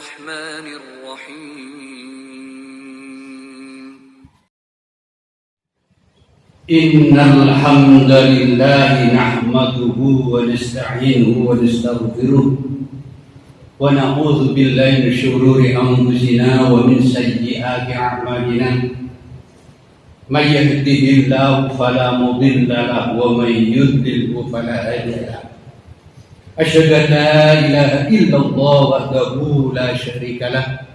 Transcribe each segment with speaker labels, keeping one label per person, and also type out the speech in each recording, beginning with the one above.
Speaker 1: الرحمن الرحيم
Speaker 2: إن الحمد لله نحمده ونستعينه ونستغفره ونعوذ بالله من شرور أنفسنا ومن سيئات أعمالنا من يهده الله فلا مضل له ومن يضلل فلا هادي له أشهد أن لا إله إلا الله وحده لا شريك له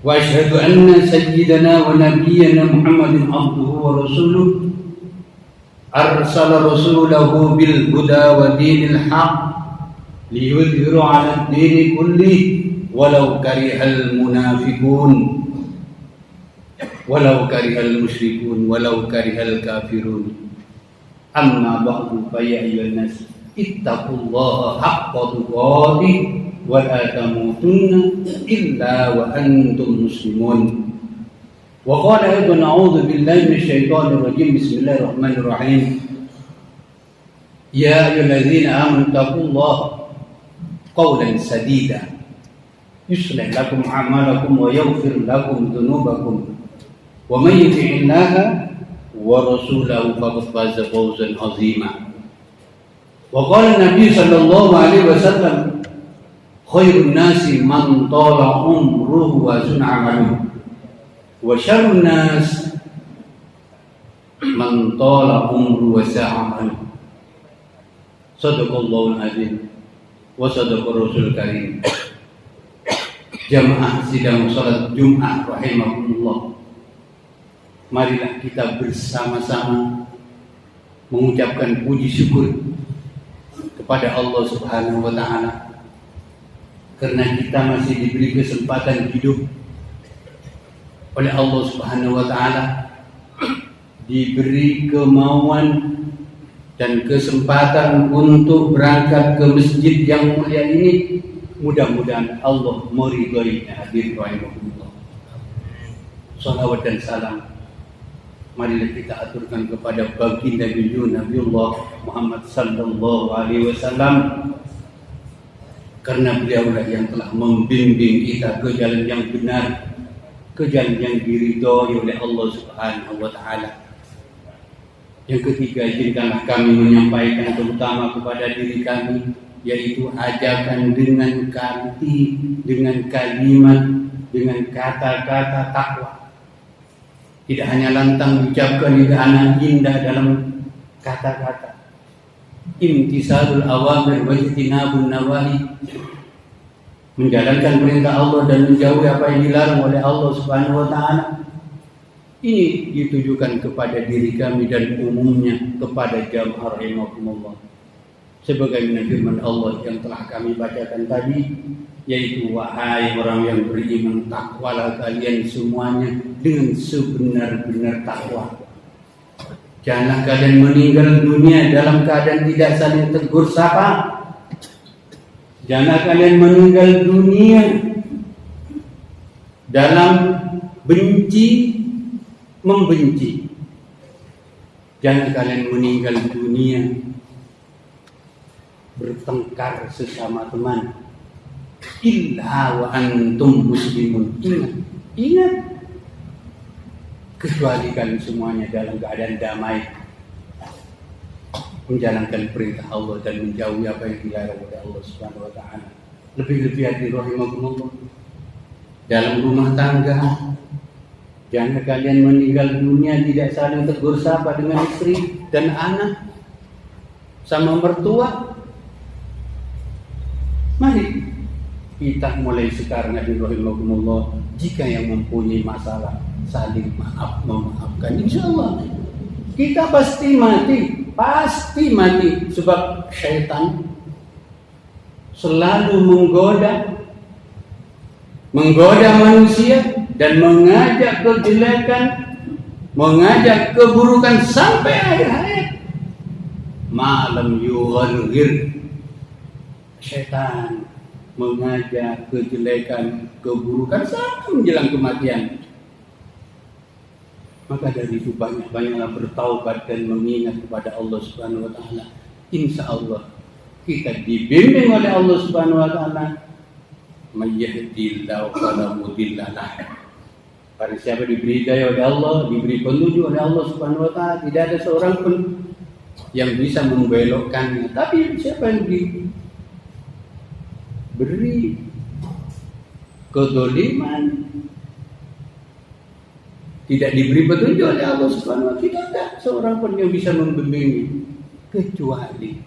Speaker 2: وأشهد أن سيدنا ونبينا محمد عبده ورسوله أرسل رسوله بالهدى ودين الحق ليظهر على الدين كله ولو كره المنافقون ولو كره المشركون ولو كره الكافرون أما بعد فيا أيها الناس اتقوا الله حق تقاته ولا تموتن إلا وأنتم مسلمون وقال أيضا أعوذ بالله من الشيطان الرجيم بسم الله الرحمن الرحيم يا أيها الذين آمنوا اتقوا الله قولا سديدا يصلح لكم أعمالكم ويغفر لكم ذنوبكم ومن يطع الله ورسوله فقد فاز فوزا عظيما وقال النبي صلى الله عليه وسلم خير الناس من طال عمره وحسن عمله وشر الناس من طال عمره وساء عمله صدق الله العظيم وصدق الرسول الكريم. Jamaah sidang salat Jumat rahimakumullah, marilah kita bersama-sama mengucapkan puji syukur kepada Allah Subhanahu wa taala karena kita masih diberi kesempatan hidup oleh Allah Subhanahu wa taala, diberi kemauan dan kesempatan untuk berangkat ke masjid yang mulia ini. Mudah-mudahan Allah meridhai hadirin rahimahullah. Salawat dan salam marilah kita aturkan kepada baginda Nabiullah Muhammad sallallahu alaihi wasallam, karena beliaulah yang telah membimbing kita ke jalan yang benar, ke jalan yang diridhai oleh Allah Subhanahu wa taala. Yang ketiga, izinkanlah kami menyampaikan terutama kepada diri kami, yaitu ajakan dengan arti, dengan kalimat, dengan kata-kata takwa. Tidak hanya lantang diucapkan karena indah dalam kata-kata. Imtisalul awamir wa ijtinabun nawahi, menjalankan perintah Allah dan menjauhi apa yang dilarang oleh Allah Subhanahu wa taala. Ini ditujukan kepada diri kami dan umumnya kepada jamaah rahimakumullah. Sebagaimana firman Allah yang telah kami bacakan tadi, yaitu wahai orang yang beriman, takwalah kalian semuanya dengan sebenar-benar takwa. Janganlah kalian meninggal dunia dalam keadaan tidak saling tegur sapa. Janganlah kalian meninggal dunia dalam benci membenci. Jangan kalian meninggal dunia bertengkar sesama teman. Illa wa antum muslimun. Ingat, kecuali kalian semuanya dalam keadaan damai, menjalankan perintah Allah dan menjauhi apa yang dilarang oleh Allah Subhanahu wa taala. Lebih-lebih hati rahimakumullah dalam rumah tangga. Jangan kalian meninggal dunia tidak saling tegur sapa dengan istri dan anak sama mertua. Mari kita mulai sekarang rahimakumullah, jika yang mempunyai masalah saling memaafkan. Insyaallah kita pasti mati, sebab syaitan selalu menggoda manusia dan mengajak kejelekan, mengajak keburukan sampai akhir hayat. Malam yughargir, syaitan mengajak kejelekan, keburukan sampai menjelang kematian. Maka dari itu banyak-banyaklah bertaubat dan mengingat kepada Allah Subhanahu wa taala. Insya Allah kita dibimbing oleh Allah Subhanahu wa taala may yahdihillahu fala mudilla lahu. Barang siapa diberi hidayah oleh Allah, diberi petunjuk oleh Allah Subhanahu wa taala, tidak ada seorang pun yang bisa membelokkannya. Tapi siapa yang diberi kezaliman, tidak diberi petunjuk oleh Allah Subhanahu wa taala, tidak ada seorang pun yang bisa membimbingnya, kecuali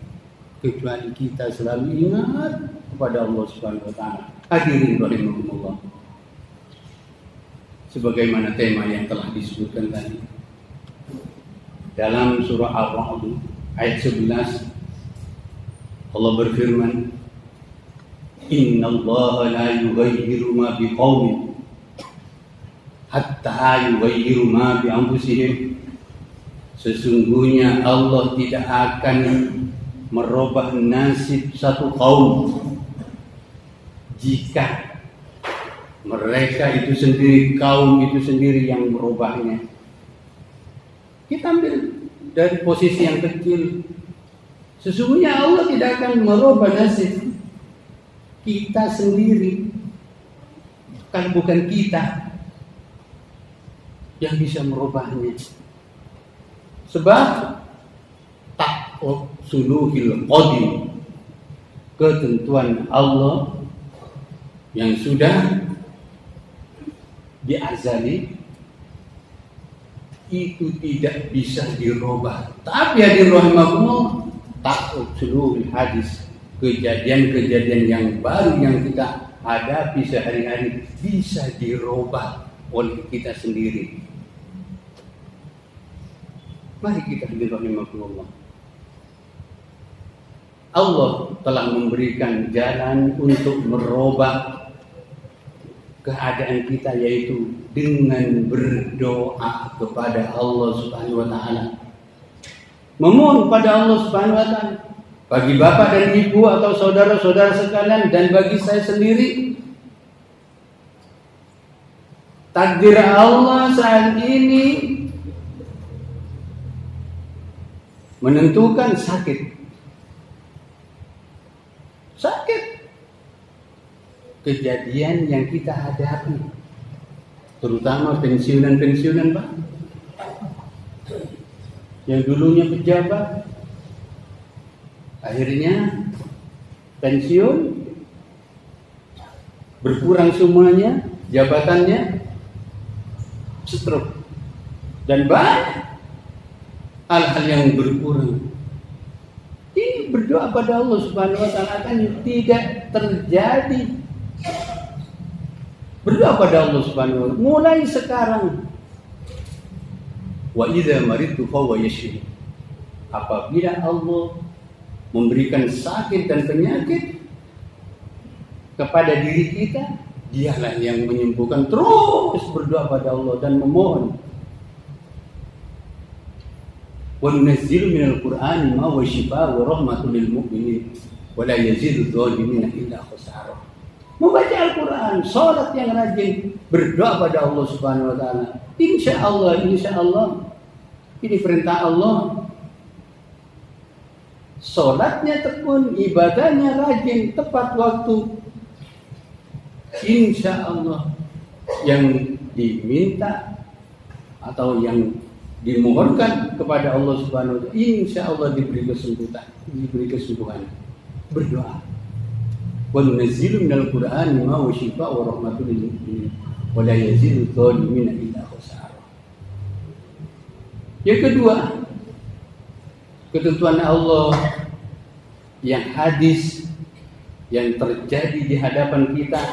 Speaker 2: kita selalu ingat kepada Allah Subhanahu wa taala. Hadirin rahimakumullah. Sebagaimana tema yang telah disebutkan tadi dalam surah Al-Ra'd ayat 11, Allah berfirman, innallaha la yughayyiru ma biqaumin hatta yughayyiru ma bi anfusihim. Sesungguhnya Allah tidak akan merubah nasib satu kaum jika mereka itu sendiri, kaum itu sendiri yang merubahnya. Kita ambil dari posisi yang kecil. Sesungguhnya Allah tidak akan merubah nasib kita sendiri. Kalau bukan kita yang bisa merubahnya. Sebab suluhil qadim, ketentuan Allah yang sudah diazali itu tidak bisa dirubah. Tapi hadir rahimakumullah, takut seluruh hadis, kejadian-kejadian yang baru yang kita hadapi sehari-hari bisa dirubah oleh kita sendiri. Mari kita hadir rahimakumullah. Allah telah memberikan jalan untuk merubah keadaan kita, yaitu dengan berdoa kepada Allah Subhanahu wa taala. Memohon pada Allah Subhanahu wa taala. Bagi bapak dan ibu atau saudara-saudara sekalian dan bagi saya sendiri, takdir Allah saat ini menentukan sakit. Kejadian yang kita hadapi, terutama pensiunan Pak, yang dulunya pejabat, akhirnya pensiun, berkurang semuanya jabatannya, stroke, dan banyak hal-hal yang berkurang. Ini berdoa pada Allah Subhanahu wa taala akan tidak terjadi. Berdoa pada Allah Subhanahu wa taala mulai sekarang. Wa idza maridtu fa huwa yashfi. Apabila Allah memberikan sakit dan penyakit kepada diri kita, dialah yang menyembuhkan. Terus berdoa pada Allah dan memohon. Wa nunazzilu minal Qur'ani ma huwa shifaa'un wa rahmatun lil mu'minin wa la yazidu adh-dhalimina illa khasara. Membaca Al-Quran, sholat yang rajin, berdoa pada Allah Subhanahu wa taala. Insya Allah, ini perintah Allah. Sholatnya tekun, ibadahnya rajin, tepat waktu. Insya Allah yang diminta atau yang dimohonkan kepada Allah Subhanahu wa taala, insya Allah diberi kesembuhan. Berdoa. Wa nunazzilu minal Qur'ani ma huwa shifaa'un wa rahmatun lil mu'minin wa la yazidu adh-dhalimina illa khasara. Yang kedua, ketentuan Allah yang hadis yang terjadi di hadapan kita,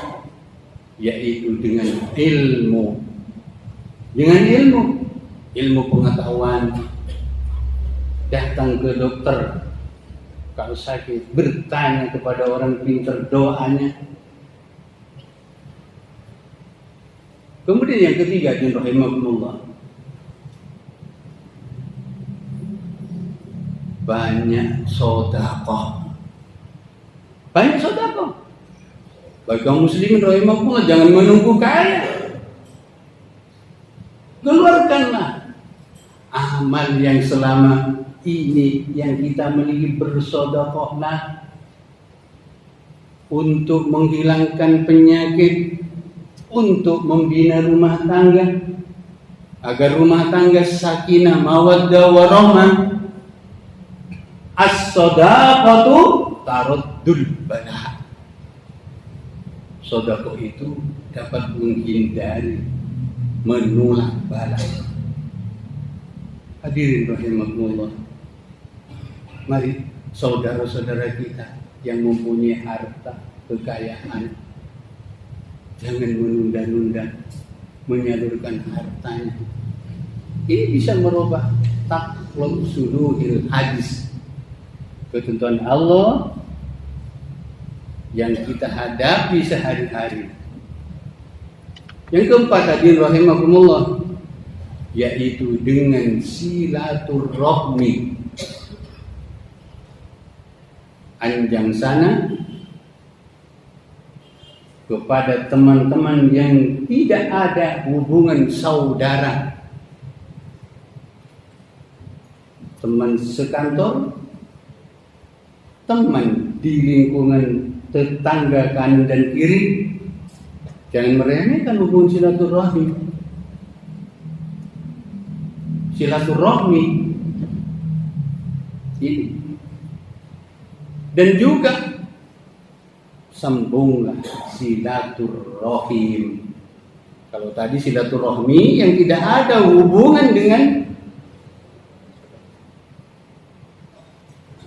Speaker 2: yaitu dengan ilmu. Dengan ilmu pengetahuan, datang ke dokter kalau sakit, bertanya kepada orang pintar doanya. Kemudian yang ketiga, rahimakumullah, banyak sedekah. Bagi kaum muslimin rahimakumullah, jangan menunggu kaya. Keluarkanlah amal yang selama ini yang kita miliki, bersedekahlah. untuk menghilangkan penyakit, untuk membina rumah tangga agar rumah tangga sakinah, mawaddah, warahmah. As-shadaqatu taraddul bala. Sedekah itu dapat menghindari, menolak bala. Hadirin rahimakumullah. Mari saudara-saudara kita yang mempunyai harta, kekayaan, jangan menunda-nunda menyalurkan hartanya. Ini bisa merubah takluk suluhil hadis, ketentuan Allah yang kita hadapi sehari-hari. Yang keempat, hadirin rahimakumullah, yaitu dengan silaturahmi. Anjang sana kepada teman-teman yang tidak ada hubungan saudara, teman sekantor, teman di lingkungan tetangga kanan dan kiri. Jangan meremehkan hubungan silaturahmi. Silaturahmi ini. Dan juga sambunglah silaturahim. Kalau tadi silaturahmi yang tidak ada hubungan dengan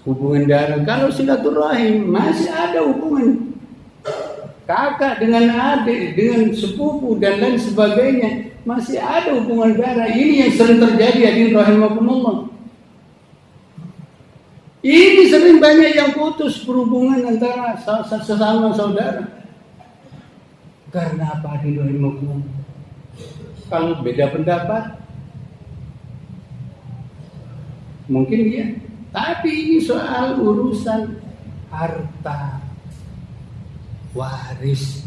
Speaker 2: hubungan darah. Kalau silaturahim masih ada hubungan kakak dengan adik, dengan sepupu dan lain sebagainya, masih ada hubungan darah. Ini yang sering terjadi, hadirin rahimakumullah. Ini sering banyak yang putus berhubungan antara sesama saudara. Karena apa, hadirin rahimakumullah? Kalau beda pendapat, mungkin dia. Tapi ini soal urusan harta, waris.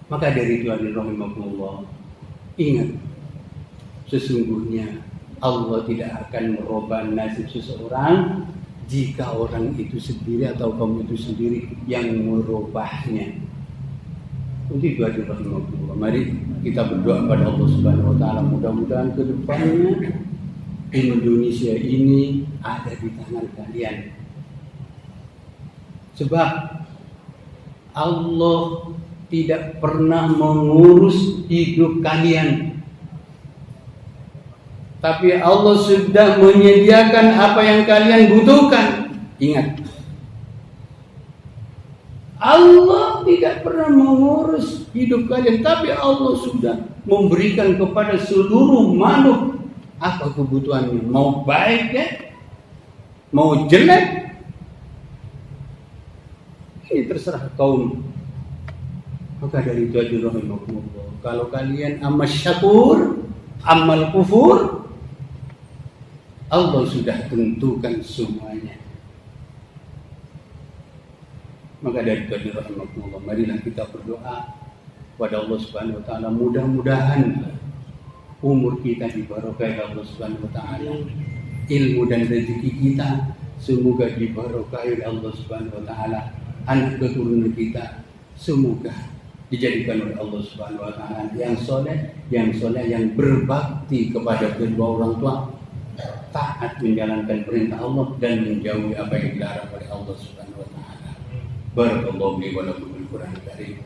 Speaker 2: Maka dari itu, hadirin rahimakumullah, ingat, sesungguhnya Allah tidak akan merubah nasib seseorang jika orang itu sendiri atau kaum itu sendiri yang merubahnya. Untuk itu, hadirin rahimakumullah, mari kita berdoa pada Allah Subhanahu wa taala, mudah-mudahan ke depannya Indonesia ini ada di tangan kalian. Sebab Allah tidak pernah mengurus hidup kalian, tapi Allah sudah menyediakan apa yang kalian butuhkan. Ingat, Allah tidak pernah mengurus hidup kalian, tapi Allah sudah memberikan kepada seluruh makhluk apa kebutuhannya, mau baik ya, mau jelek. Ini terserah kaum. Maka dari itu, hadirin rahimakumullah, kalau kalian amal syakur, amal kufur, Allah sudah tentukan semuanya. Maka dari itu, hadirin rahimakumullah, marilah kita berdoa kepada Allah Subhanahu wa taala, mudah-mudahan umur kita diberkahi Allah Subhanahu wa taala, ilmu dan rezeki kita semoga diberkahi Allah Subhanahu wa taala, anak keturunan kita semoga dijadikan oleh Allah Subhanahu wa taala yang soleh, yang berbakti kepada kedua orang tua, taat menjalankan perintah Allah dan menjauhi apa yang dilarang oleh Allah Subhanahu wa taala. Barakallahu li wa lakum bil Qur'anil karim.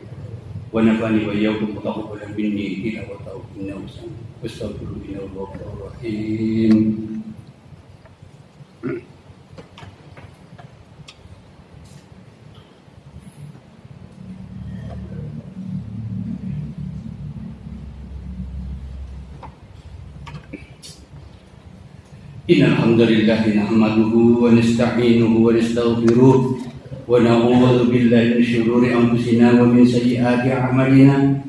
Speaker 2: Wa nafa'ani wa iyyakum taqabbalan minni tilawatahu innahu sami'un wastaghfiru innahu ghafurur rahim. Innal hamdalillah nahmaduhu wa nasta'inuhu wa nastaghfiruh wa na'udzu billahi min shururi anfusina wa min sayyiati a'malina.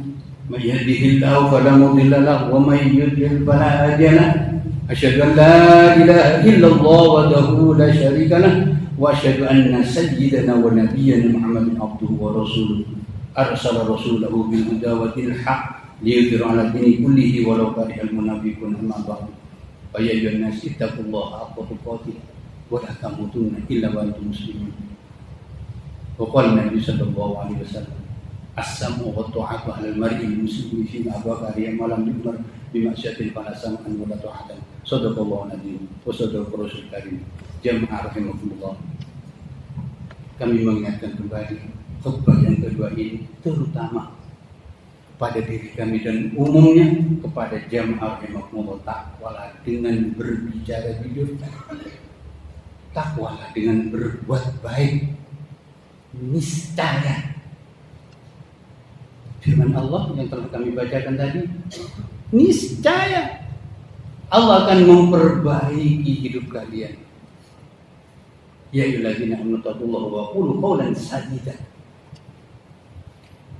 Speaker 2: Man yahdihillahu fala mudilla lahu wa man yudlil fala hadiya lahu. Asyhadu an la ilaha illallah wahdahu la syarika lahu wa asyhadu anna sayyidana wa nabiyyana Muhammadan abduhu wa rasuluh. Arsala rasulahu bil huda wa dinil haqq liyudhhirahu 'ala dini kullihi walau karihal munafiqun. Amma ba'du. Ya ayyuhan nas ittaqullaha haqqa tuqatih wa la tamutunna illa wa antum muslimun. Waqala Nabi sallallahu alaihi wasallam, as-sam'u wa ta'atu 'ala al-mar'i al-muslimi fi ma baqa malam yumar bi ma'syatin fala sam'an wa la ta'atan. Sadaqallahu nabi wa sadaqa rasul karim. Jamaah rahimakumullah. Kami mengingatkan kembali khutbah yang kedua ini terutama pada diri kami dan umumnya kepada jamaah rahimakumullah, takwalah dengan berbicara jujur, takwalah dengan berbuat baik. Niscaya firman Allah yang telah kami bacakan tadi, niscaya Allah akan memperbaiki hidup kalian. Ya ayyuhalladzina amanu taqullaha wa qulu qawlan sadida.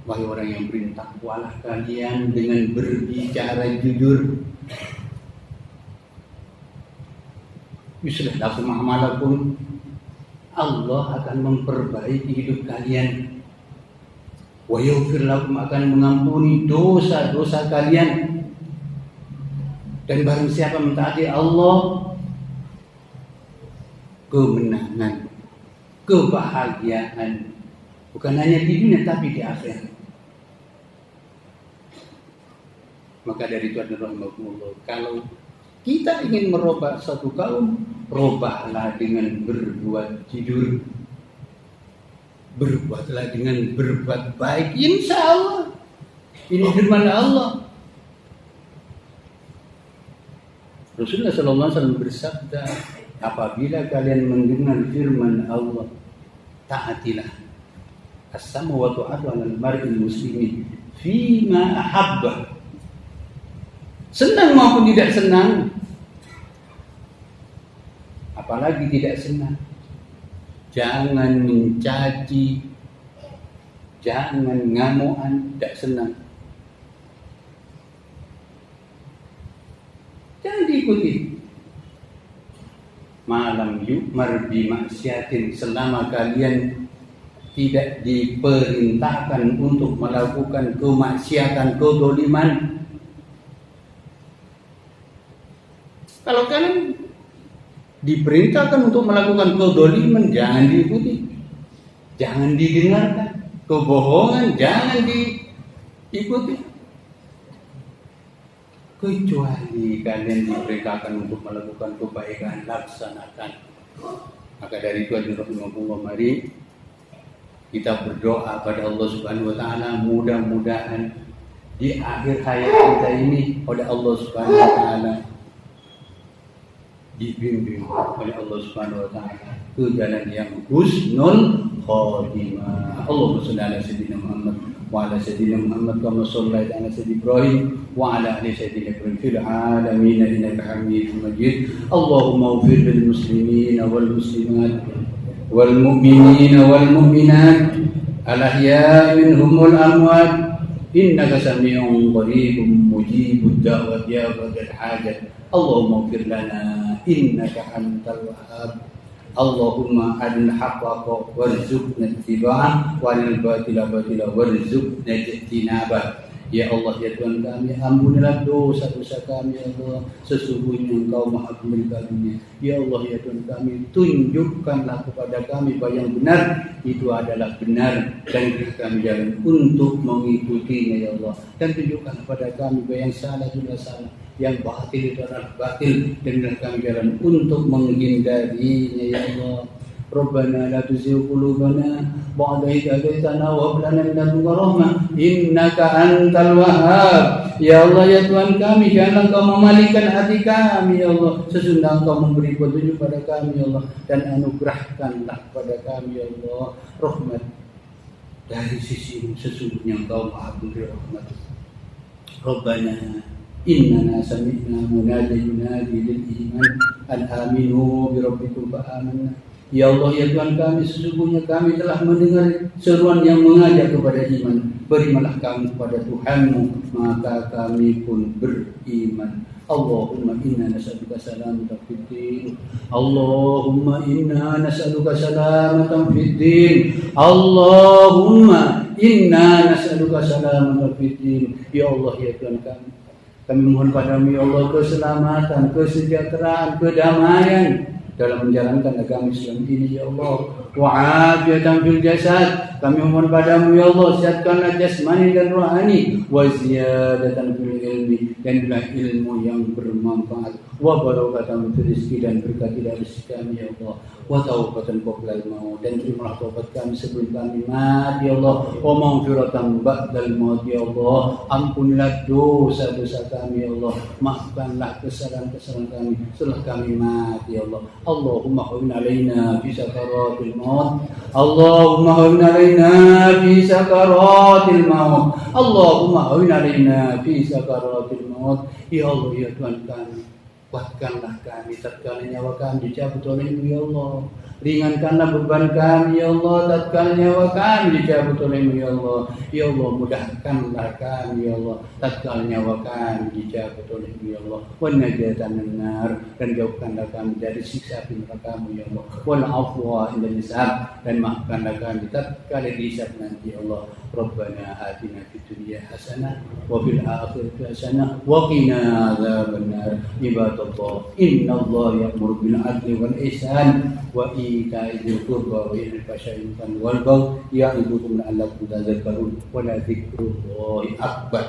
Speaker 2: Wahai orang yang beriman, takwalah kalian dengan berbicara jujur. Yuslih lakum a'malakum. Allah akan memperbaiki hidup kalian. Wa yaghfir lakum, akan mengampuni dosa-dosa kalian. Dan barang siapa mentaati Allah, kemenangan, kebahagiaan, bukan hanya di dunia tapi di akhirat. Maka dari itu adalah rahmatullah, kalau kita ingin merubah satu kaum, robahlah dengan berbuat jujur, berbuatlah dengan berbuat baik. Insya Allah ini firman Allah. Rasulullah SAW bersabda, apabila kalian mendengar firman Allah, taatilah. As-sam'u wa ta'atu 'alal mar'il muslimi fima ahabba. Senang maupun tidak senang, apalagi tidak senang, jangan mencaci, jangan ngamuan, tidak senang, jangan diikuti. Malam yu'mar bi maksiatin, selama kalian tidak diperintahkan untuk melakukan kemaksiatan, kezaliman. Kalau kalian diperintahkan untuk melakukan kezaliman, jangan diikuti, jangan didengarkan. Kebohongan jangan diikuti. Kecuali kalian diperintahkan untuk melakukan kebaikan, laksanakan. Maka dari itu rahimahullah, mari kita berdoa pada Allah Subhanahu wa taala, mudah-mudahan di akhir hayat kita ini oleh Allah Subhanahu wa taala dibimbing oleh Allah Subhanahu wa taala ke jalan yang husnul khatimah. Allahumma shalli ala sayyidina Muhammad wa ala sayyidina Muhammad kama shallaita ala sayyidina Ibrahim wa ala ali sayyidina Ibrahim fil alamin innaka Hamidum Majid. Allahumma ighfir lil muslimin wal muslimat wal mu'minin wal mu'minat al ahya'i minhum wal amwat innaka sami'un qaribun mujibud da'wati ya dzal hajat. Allahumma ighfir lana innaka antal wahhab. Allahumma arina haqqaqa warzuqna ittiba'ah wa arina batila batila warzuqna ijtinabah. Ya Allah, ya Tuhan kami, ampunilah dosa-dosa kami, ya Allah. Sesungguhnya Engkau Maha Pemberitahunya. Ya Allah, ya Tuhan kami, tunjukkanlah kepada kami bahwa yang benar itu adalah benar, dan beri kami jalan untuk mengikutinya, ya Allah. Dan tunjukkan kepada kami bahwa yang salah adalah salah, yang batil itu adalah batil, dan beri kami jalan untuk menghindarinya, ya Allah. Rabbana la tuzigh qulubana ba'da idh hadaytana wa hab lana min ladunka rahmah innaka antal wahhab. Ya Allah, ya Tuhan kami, janganlah Engkau memalingkan hati kami, ya Allah. Sesungguhnya Engkau memberi petunjuk pada kami, ya Allah, dan anugerahkanlah pada kami, ya Allah, rahmat dari sisi sesungguhnya Engkau Maha Pemberi rahmat. Rabbana innana sami'na munadiyan yunadi lil iman an aminu bi rabbikum fa amanna. Ya Allah, ya Tuhan kami, sesungguhnya kami telah mendengar seruan yang mengajak kepada iman. Berimanlah kami kepada Tuhanmu, maka kami pun beriman. Allahumma inna nas'aluka salamatan fid din. Allahumma inna nas'aluka salamatan fid din. Allahumma inna nas'aluka salamatan fid din. Ya Allah, ya Tuhan kami mohon padamu, ya Allah, keselamatan, kesejahteraan, kedamaian dalam menjalankan agama Islam ini ya Allah. Wa afiatan fil jasad, kami mohon padamu ya Allah, sehatkanlah jasmani dan rohani, wa ziyadatan fil ilmi, dan bila ilmu yang bermanfaat, wa barakatan fil rizki, dan berkatilah rezeki kami ya Allah, wa taubatan qabla al-maut, dan terimalah taubat kami sebelum kami mati ya Allah, wa maghfiratan ba'dal maut ya Allah, ampunilah dosa-dosa kami ya Allah, maafkanlah kesalahan-kesalahan kami setelah kami mati ya Allah. Allahumma hawwin alaina fi sakaratil maut, Allahumma hawwin alaina fi sakaratil maut, Allahumma hawwin alaina fi sakaratil maut. Ya Allah ya Tuhan kami, kuatkanlah kami tatkala nyawa kami dicabut oleh-Mu ya Allah. Ringankanlah beban kami ya Allah tatkala nyawa kami dicabut oleh-Mu ya Allah. Ya Allah, mudahkanlah kami ya Allah tatkala nyawa kami dicabut oleh-Mu ya Allah. Wa najatan minar, dan jauhkanlah kami dari siksa api neraka-Mu ya Allah. Wal afwa inda hisab, dan maafkanlah kami tatkala dihisab nanti ya Allah. Rabbana atina fid dunya hasanah wa fil akhirati hasanah wa qina adzabannar. Ibadallah, innallaha ya'muru bil 'adli wal ihsan wa ita'i dzil qurba wa yanha 'anil fahsya'i wal munkar wal baghi ya'idukum la'allakum tadhakkarun. Wa la dzikrullahi akbar.